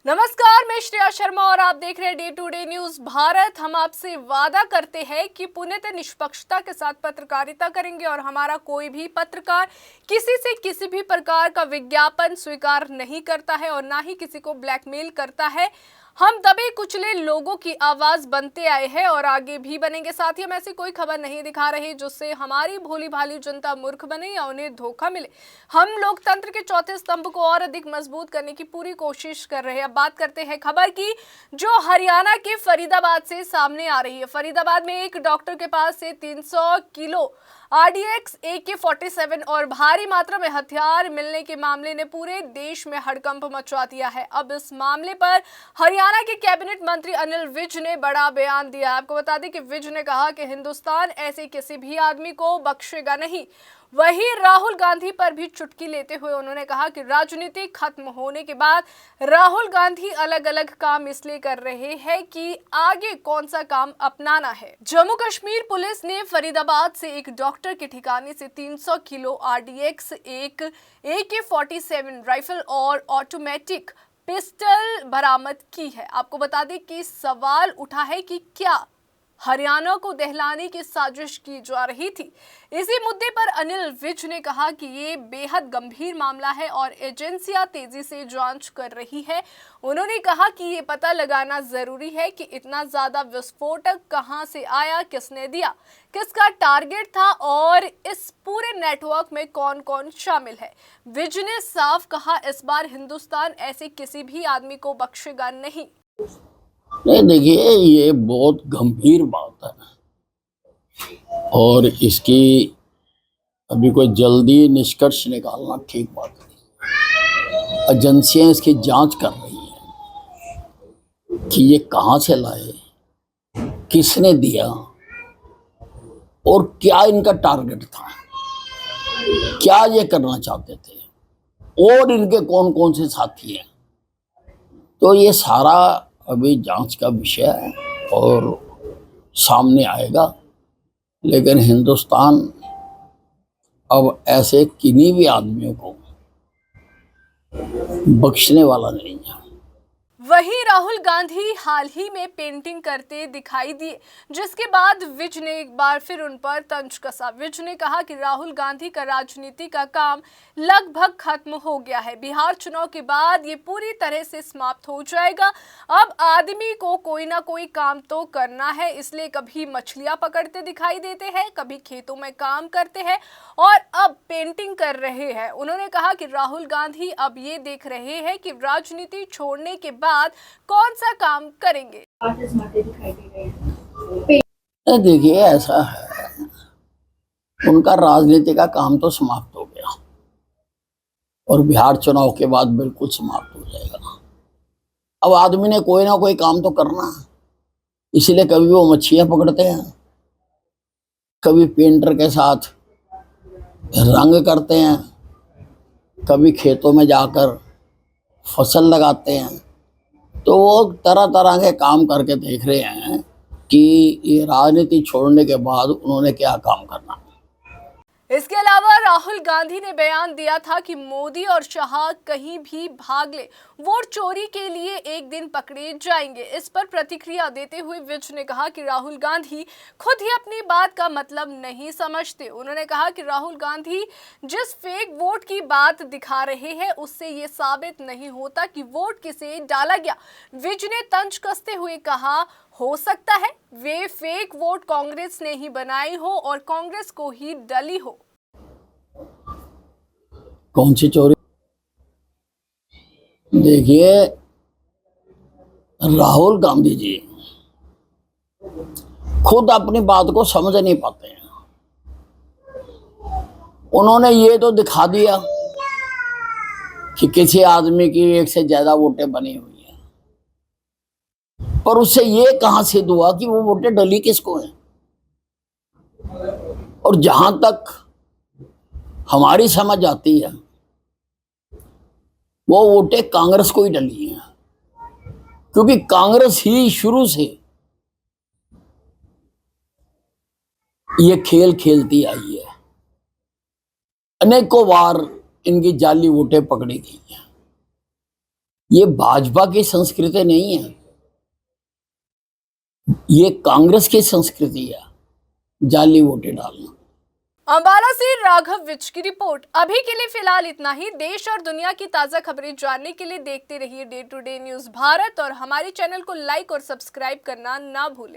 नमस्कार, मैं श्रेया शर्मा और आप देख रहे हैं day to day news Bharat. हम आपसे वादा करते हैं कि पूर्णतः निष्पक्षता के साथ पत्रकारिता करेंगे और हमारा कोई भी पत्रकार किसी से किसी भी प्रकार का विज्ञापन स्वीकार नहीं करता है और ना ही किसी को ब्लैकमेल करता है। हम दबे कुचले लोगों की आवाज बनते आए हैं और आगे भी बनेंगे। साथ ही हम ऐसी कोई खबर नहीं दिखा रहे जिससे हमारी भोली भाली जनता मूर्ख बने या उन्हें धोखा मिले। हम लोकतंत्र के चौथे स्तंभ को और अधिक मजबूत करने की पूरी कोशिश कर रहे हैं। अब बात करते हैं खबर की, जो हरियाणा के फरीदाबाद से सामने आ रही है। फरीदाबाद में एक डॉक्टर के पास से 300 किलो RDX AK-47 और भारी मात्रा में हथियार मिलने के मामले ने पूरे देश में हड़कंप मचा दिया है। अब इस मामले पर हरियाणा के कैबिनेट मंत्री अनिल विज ने बड़ा बयान दिया। आपको बता दें कि विज ने कहा कि हिंदुस्तान ऐसे किसी भी आदमी को बख्शेगा नहीं। वहीं राहुल गांधी पर भी चुटकी लेते हुए उन्होंने कहा कि राजनीति खत्म होने के बाद राहुल गांधी अलग अलग काम इसलिए कर रहे हैं कि आगे कौन सा काम अपनाना है। जम्मू कश्मीर पुलिस ने फरीदाबाद से एक डॉक्टर के ठिकाने से 300 किलो RDX, एक AK-47 राइफल और ऑटोमेटिक पिस्टल बरामद की है। आपको बता दें कि सवाल उठा है कि क्या हरियाणा को दहलाने की साजिश की जा रही थी। इसी मुद्दे पर अनिल विज ने कहा कि ये बेहद गंभीर मामला है और एजेंसियां तेजी से जांच कर रही है। उन्होंने कहा कि ये पता लगाना जरूरी है कि इतना ज्यादा विस्फोटक कहां से आया, किसने दिया, किसका टारगेट था और इस पूरे नेटवर्क में कौन कौन शामिल है। विज ने साफ कहा, इस बार हिंदुस्तान ऐसे किसी भी आदमी को बख्शेगा नहीं। नहीं, देखिए, ये बहुत गंभीर बात है और इसकी अभी कोई जल्दी निष्कर्ष निकालना ठीक बात नहीं। एजेंसियां इसकी जांच कर रही हैं कि ये कहां से लाए, किसने दिया और क्या इनका टारगेट था, क्या ये करना चाहते थे और इनके कौन कौन से साथी हैं। तो ये सारा अभी जांच का विषय है और सामने आएगा। लेकिन हिंदुस्तान अब ऐसे किन्हीं भी आदमियों को बख्शने वाला नहीं है। वहीं राहुल गांधी हाल ही में पेंटिंग करते दिखाई दिए, जिसके बाद विज ने एक बार फिर उन पर तंज कसा। विज ने कहा कि राहुल गांधी का राजनीति का काम लगभग खत्म हो गया है। बिहार चुनाव के बाद ये पूरी तरह से समाप्त हो जाएगा। अब आदमी को कोई ना कोई काम तो करना है, इसलिए कभी मछलियां पकड़ते दिखाई देते हैं, कभी खेतों में काम करते हैं और अब पेंटिंग कर रहे हैं। उन्होंने कहा कि राहुल गांधी अब ये देख रहे हैं कि राजनीति छोड़ने के बाद कौन सा काम करेंगे। देखिए, ऐसा है, उनका राजनीति का काम तो समाप्त हो गया और बिहार चुनाव के बाद बिल्कुल समाप्त हो जाएगा। अब आदमी ने कोई ना कोई काम तो करना है, इसलिए कभी वो मच्छियां पकड़ते हैं, कभी पेंटर के साथ रंग करते हैं, कभी खेतों में जाकर फसल लगाते हैं। तो वो तरह तरह के काम करके देख रहे हैं कि ये राजनीति छोड़ने के बाद उन्होंने क्या काम करना। इसके अलावा राहुल गांधी ने बयान दिया था कि मोदी और शाह कहीं भी भाग ले, वोट चोरी के लिए एक दिन पकड़े जाएंगे। इस पर प्रतिक्रिया देते हुए विज ने कहा कि राहुल गांधी खुद ही अपनी बात का मतलब नहीं समझते। उन्होंने कहा कि राहुल गांधी जिस फेक वोट की बात दिखा रहे हैं उससे ये साबित नहीं होता कि वोट किसे डाला गया। विज ने तंज कसते हुए कहा, हो सकता है वे फेक वोट कांग्रेस ने ही बनाई हो और कांग्रेस को ही डली हो। कौन सी चोरी? देखिए, राहुल गांधी जी खुद अपनी बात को समझ नहीं पाते हैं। उन्होंने ये तो दिखा दिया कि किसी आदमी की एक से ज्यादा वोटें बनी हुई हैं, पर उससे ये कहां सिद्ध हुआ कि वो वोटें डली किसको हैं। और जहां तक हमारी समझ आती है, वो वोटें कांग्रेस को ही डली हैं, क्योंकि कांग्रेस ही शुरू से ये खेल खेलती आई है। अनेकों बार इनकी जाली वोटें पकड़ी गई हैं। ये भाजपा की संस्कृति नहीं है, ये कांग्रेस की संस्कृति है, जाली वोटें डालना। अंबाला से राघव विज की रिपोर्ट। अभी के लिए फिलहाल इतना ही। देश और दुनिया की ताजा खबरें जानने के लिए देखते रहिए day to day news Bharat और हमारे चैनल को लाइक और सब्सक्राइब करना ना भूलें।